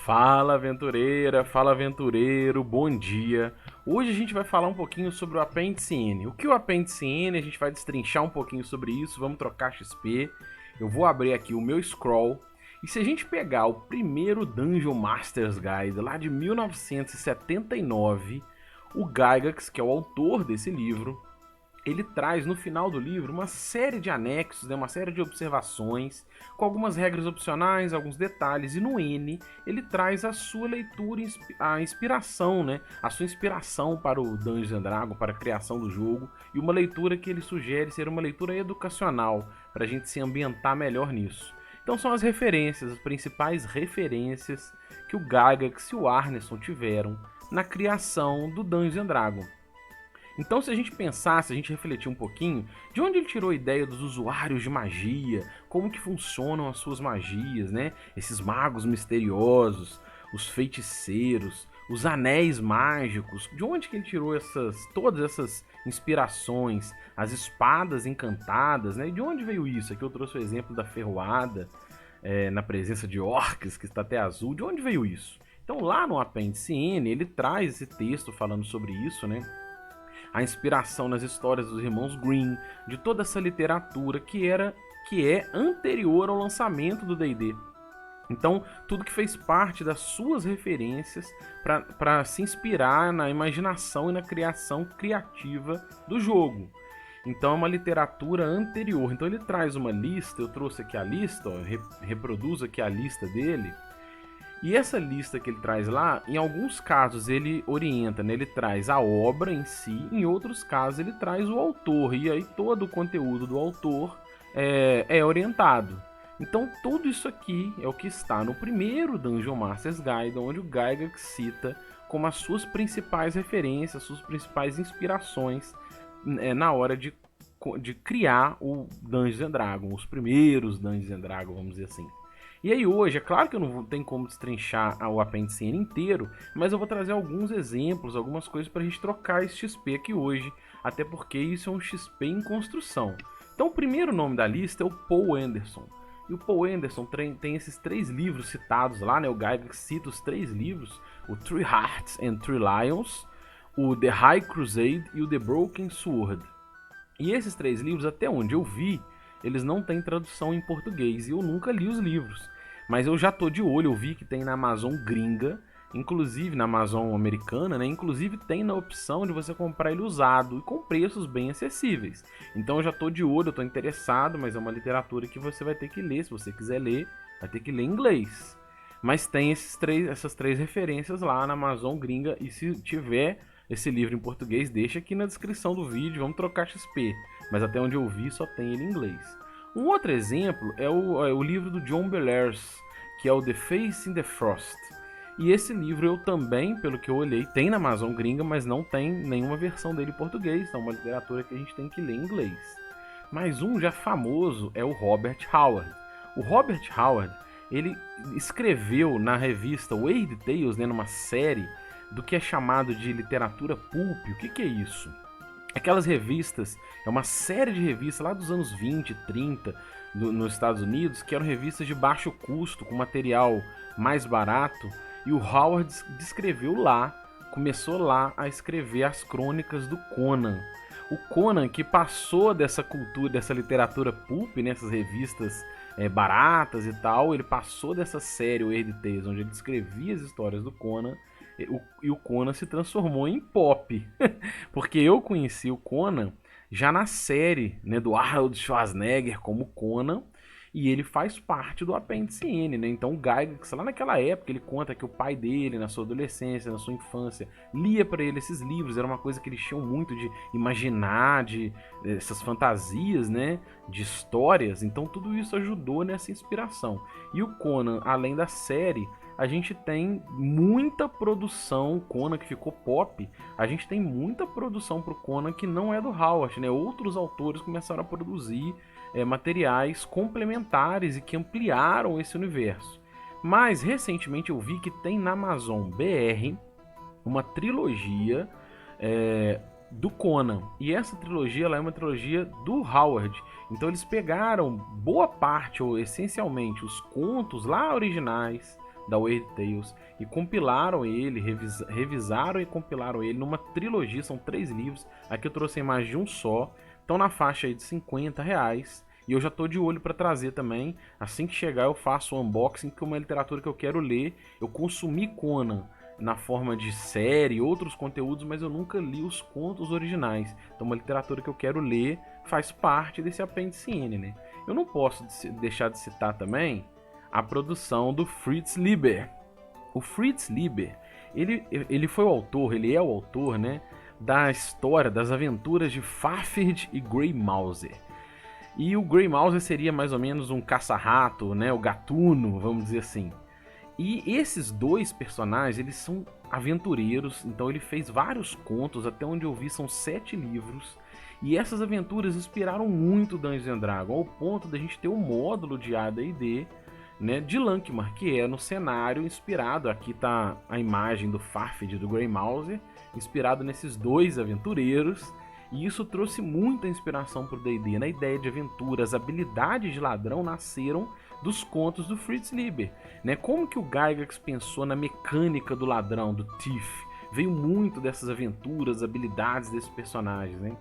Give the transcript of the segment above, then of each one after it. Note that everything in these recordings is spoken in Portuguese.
Fala aventureira, fala aventureiro, bom dia. Hoje a gente vai falar um pouquinho sobre o Apêndice N. O que é o Apêndice N? A gente vai destrinchar um pouquinho sobre isso, vamos trocar XP. Eu vou abrir aqui o meu scroll. E se a gente pegar o primeiro Dungeon Master's Guide lá de 1979, o Gygax, que é o autor desse livro, ele traz no final do livro uma série de anexos, né, uma série de observações, com algumas regras opcionais, alguns detalhes, e no N ele traz a sua leitura, a inspiração, né, a sua inspiração para o Dungeons and Dragons, para a criação do jogo, e uma leitura que ele sugere ser uma leitura educacional, para a gente se ambientar melhor nisso. Então são as referências, as principais referências que o Gygax e o Arneson tiveram na criação do Dungeons and Dragons. Então, se a gente pensar, se a gente refletir um pouquinho, de onde ele tirou a ideia dos usuários de magia, como que funcionam as suas magias, né? Esses magos misteriosos, os feiticeiros, os anéis mágicos, de onde que ele tirou todas essas inspirações, as espadas encantadas, né? E de onde veio isso? Aqui eu trouxe o exemplo da ferroada, na presença de orcs, que está até azul. De onde veio isso? Então, lá no Apêndice N, ele traz esse texto falando sobre isso, né? A inspiração nas histórias dos irmãos Grimm, de toda essa literatura que é anterior ao lançamento do D&D. Então, tudo que fez parte das suas referências para se inspirar na imaginação e na criação criativa do jogo. Então, é uma literatura anterior. Então, ele traz uma lista, eu trouxe aqui a lista, ó, reproduzo aqui a lista dele. E essa lista que ele traz lá, em alguns casos ele orienta, né? Ele traz a obra em si, em outros casos ele traz o autor, e aí todo o conteúdo do autor é orientado. Então tudo isso aqui é o que está no primeiro Dungeon Master's Guide, onde o Gygax cita como as suas principais referências, suas principais inspirações na hora de criar o Dungeons and Dragons, os primeiros Dungeons and Dragons, vamos dizer assim. E aí hoje, é claro que eu não tenho como destrinchar o Apêndice N inteiro, mas eu vou trazer alguns exemplos, algumas coisas para a gente trocar esse XP aqui hoje, até porque isso é um XP em construção. Então o primeiro nome da lista é o Poe Anderson. E o Poe Anderson tem esses 3 livros citados lá, né? O Gygax cita os 3 livros, o Three Hearts and Three Lions, o The High Crusade e o The Broken Sword. E esses 3 livros, até onde eu vi, eles não têm tradução em português, e eu nunca li os livros. Mas eu já tô de olho, eu vi que tem na Amazon gringa, inclusive na Amazon americana, né? Inclusive tem na opção de você comprar ele usado e com preços bem acessíveis. Então eu já tô de olho, eu tô interessado, mas é uma literatura que você vai ter que ler, se você quiser ler, vai ter que ler em inglês. Mas tem essas 3 referências lá na Amazon gringa, e se tiver esse livro em português, deixa aqui na descrição do vídeo, vamos trocar XP. Mas até onde eu vi só tem ele em inglês. Um outro exemplo é o livro do John Bellairs, que é o The Face in the Frost. E esse livro eu também, pelo que eu olhei, tem na Amazon gringa, mas não tem nenhuma versão dele em português, então é uma literatura que a gente tem que ler em inglês. Mas um já famoso é o Robert Howard. O Robert Howard, ele escreveu na revista Weird Tales, né, numa série do que é chamado de literatura pulp. O que é isso? Aquelas revistas, é uma série de revistas lá dos anos 20, 30, nos Estados Unidos, que eram revistas de baixo custo, com material mais barato, e o Howard descreveu lá, começou lá a escrever as crônicas do Conan. O Conan, que passou dessa cultura, dessa literatura pulp, nessas revistas baratas e tal, ele passou dessa série, o Weird Tales, onde ele escrevia as histórias do Conan, e o Conan se transformou em pop. Porque eu conheci o Conan já na série, né, do Arnold Schwarzenegger como Conan, e ele faz parte do Apêndice N, né? Então o Gygax, lá naquela época, ele conta que o pai dele, na sua adolescência, na sua infância, lia para ele esses livros. Era uma coisa que eles tinham muito de imaginar, de essas fantasias, né, de histórias. Então tudo isso ajudou nessa inspiração. E o Conan, além da série, a gente tem muita produção, Conan que ficou pop, a gente tem muita produção pro Conan que não é do Howard, né? Outros autores começaram a produzir materiais complementares e que ampliaram esse universo. Mas recentemente eu vi que tem na Amazon BR uma trilogia do Conan, e essa trilogia ela é uma trilogia do Howard. Então eles pegaram boa parte, ou essencialmente, os contos lá originais da Weird Tales e compilaram ele, revisaram e compilaram ele numa trilogia, são 3 livros. Aqui eu trouxe a imagem de um só, estão na faixa aí de R$50. E eu já tô de olho para trazer também. Assim que chegar eu faço o unboxing, que é uma literatura que eu quero ler. Eu consumi Conan na forma de série e outros conteúdos, mas eu nunca li os contos originais. Então uma literatura que eu quero ler faz parte desse apêndice N, né? Eu não posso deixar de citar também a produção do Fritz Leiber. O Fritz Leiber, ele foi o autor, ele é o autor, né, da história, das aventuras de Fafhrd e Grey Mouser. E o Grey Mouser seria mais ou menos um caça-rato, né, o gatuno, vamos dizer assim. E esses dois personagens, eles são aventureiros, então ele fez vários contos, até onde eu vi são 7 livros. E essas aventuras inspiraram muito Dungeons & Dragons, ao ponto da gente ter um módulo de AD&D, né, de Lankhmar, que é no cenário inspirado, aqui tá a imagem do Fafhrd e do Grey Mouser, inspirado nesses dois aventureiros. E isso trouxe muita inspiração para o D&D, na ideia de aventura. As habilidades de ladrão nasceram dos contos do Fritz Leiber, né? Como que o Gygax pensou na mecânica do ladrão, do Thief? Veio muito dessas aventuras, habilidades desses personagens, né?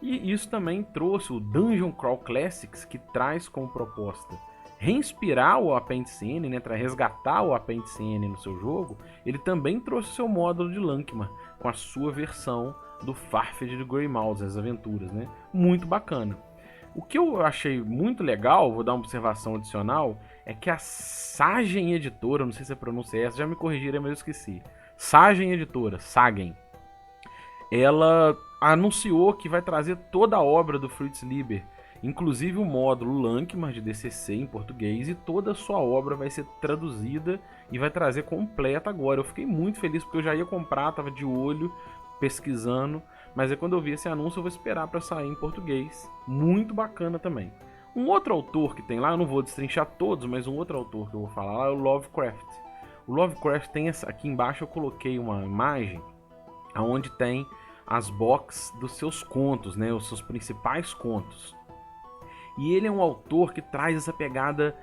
E isso também trouxe o Dungeon Crawl Classics, que traz como proposta reinspirar o apêndice N, né, para resgatar o apêndice N no seu jogo. Ele também trouxe o seu módulo de Lankhmar, com a sua versão do Fafhrd e do Grey Mouser, as aventuras, né? Muito bacana. O que eu achei muito legal, vou dar uma observação adicional, é que a Sagen Editora, não sei se a pronúncia é essa, já me corrigiram, mas eu esqueci. Sagen Editora, Sagen, ela anunciou que vai trazer toda a obra do Fritz Leiber, inclusive o módulo Lankhmar de DCC em português, e toda a sua obra vai ser traduzida e vai trazer completa agora. Eu fiquei muito feliz porque eu já ia comprar, estava de olho, pesquisando, mas é quando eu vi esse anúncio eu vou esperar para sair em português. Muito bacana também. Um outro autor que tem lá, eu não vou destrinchar todos, mas um outro autor que eu vou falar lá é o Lovecraft. O Lovecraft tem essa, aqui embaixo eu coloquei uma imagem onde tem as boxes dos seus contos, né, os seus principais contos. E ele é um autor que traz essa pegada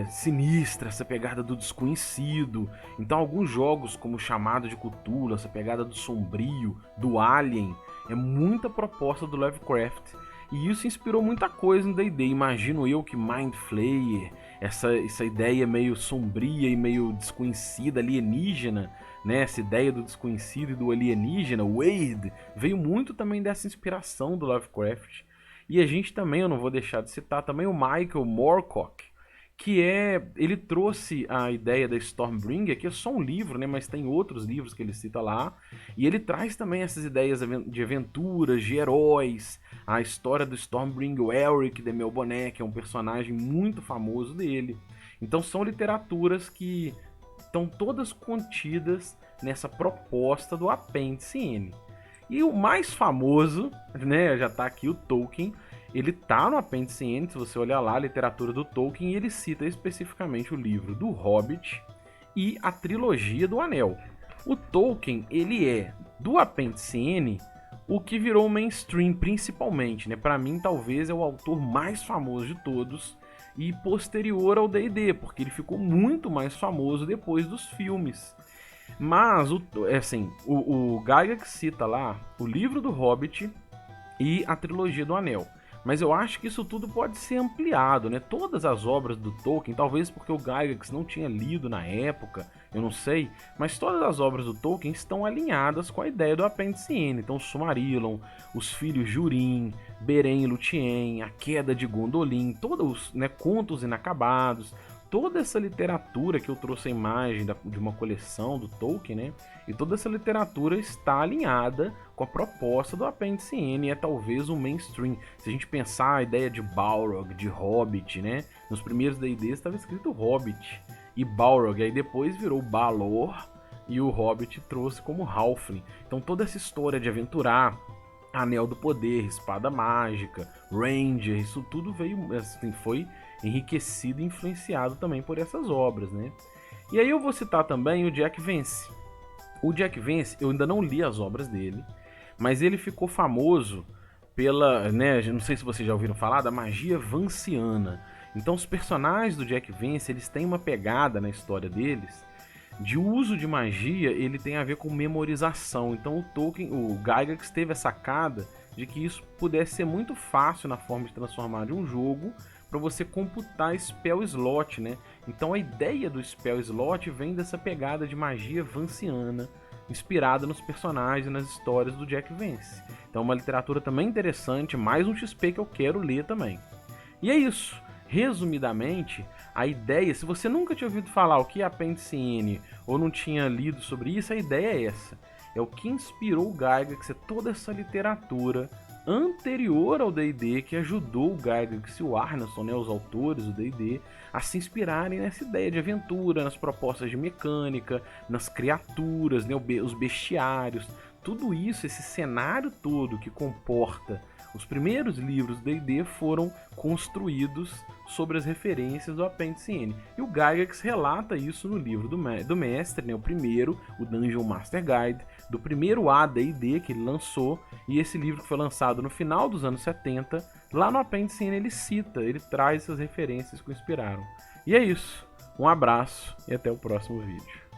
sinistra, essa pegada do desconhecido. Então alguns jogos como o Chamado de Cthulhu, essa pegada do sombrio, do Alien, é muita proposta do Lovecraft. E isso inspirou muita coisa no D&D. Imagino eu que Mind Flayer, essa ideia meio sombria e meio desconhecida, alienígena, né? Essa ideia do desconhecido e do alienígena, Weird, veio muito também dessa inspiração do Lovecraft. E a gente também, eu não vou deixar de citar também o Michael Moorcock, que ele trouxe a ideia da Stormbringer, que é só um livro, né, mas tem outros livros que ele cita lá, e ele traz também essas ideias de aventuras, de heróis, a história do Stormbringer, o Elric de Melbourne, que é um personagem muito famoso dele. Então são literaturas que estão todas contidas nessa proposta do apêndice N. E o mais famoso, né, já tá aqui o Tolkien, ele tá no apêndice N, se você olhar lá a literatura do Tolkien, e ele cita especificamente o livro do Hobbit e a trilogia do Anel. O Tolkien, ele é, do apêndice N, o que virou mainstream principalmente, né? Para mim, talvez é o autor mais famoso de todos e posterior ao D&D, porque ele ficou muito mais famoso depois dos filmes. Mas, o Gygax cita lá o livro do Hobbit e a trilogia do Anel. Mas eu acho que isso tudo pode ser ampliado, né? Todas as obras do Tolkien, talvez porque o Gygax não tinha lido na época, eu não sei, mas todas as obras do Tolkien estão alinhadas com a ideia do apêndice N. Então, Silmarillion, os filhos de Húrin, Beren e Lúthien, a queda de Gondolin, todos os, né, contos inacabados, toda essa literatura que eu trouxe a imagem de uma coleção do Tolkien, né? E toda essa literatura está alinhada com a proposta do apêndice N, e é talvez um mainstream. Se a gente pensar a ideia de Balrog, de Hobbit, né? Nos primeiros D&Ds estava escrito Hobbit e Balrog, aí depois virou Balor e o Hobbit trouxe como Halfling. Então toda essa história de aventurar, Anel do Poder, Espada Mágica, Ranger, isso tudo veio, assim, foi enriquecido e influenciado também por essas obras, né? E aí eu vou citar também o Jack Vance. O Jack Vance, eu ainda não li as obras dele, mas ele ficou famoso pela, né, não sei se vocês já ouviram falar da magia vanciana. Então os personagens do Jack Vance, eles têm uma pegada na história deles de uso de magia, ele tem a ver com memorização. Então o Tolkien, o Gygax teve a sacada de que isso pudesse ser muito fácil na forma de transformar de um jogo para você computar spell slot, né? Então a ideia do spell slot vem dessa pegada de magia vanciana, inspirada nos personagens e nas histórias do Jack Vance. Então uma literatura também interessante, mais um XP que eu quero ler também. E é isso. Resumidamente, a ideia, se você nunca tinha ouvido falar o que é Apêndice N ou não tinha lido sobre isso, a ideia é essa. É o que inspirou o Gygax, é toda essa literatura anterior ao D&D que ajudou o Gygax e o Arneson, né, os autores do D&D, a se inspirarem nessa ideia de aventura, nas propostas de mecânica, nas criaturas, né, os bestiários, tudo isso, esse cenário todo que comporta os primeiros livros do D&D foram construídos sobre as referências do Apêndice N. E o Gygax relata isso no livro do mestre, né, o primeiro, o Dungeon Master Guide, do primeiro AD&D que ele lançou, e esse livro que foi lançado no final dos anos 70, lá no Apêndice N ele cita, ele traz essas referências que o inspiraram. E é isso, um abraço e até o próximo vídeo.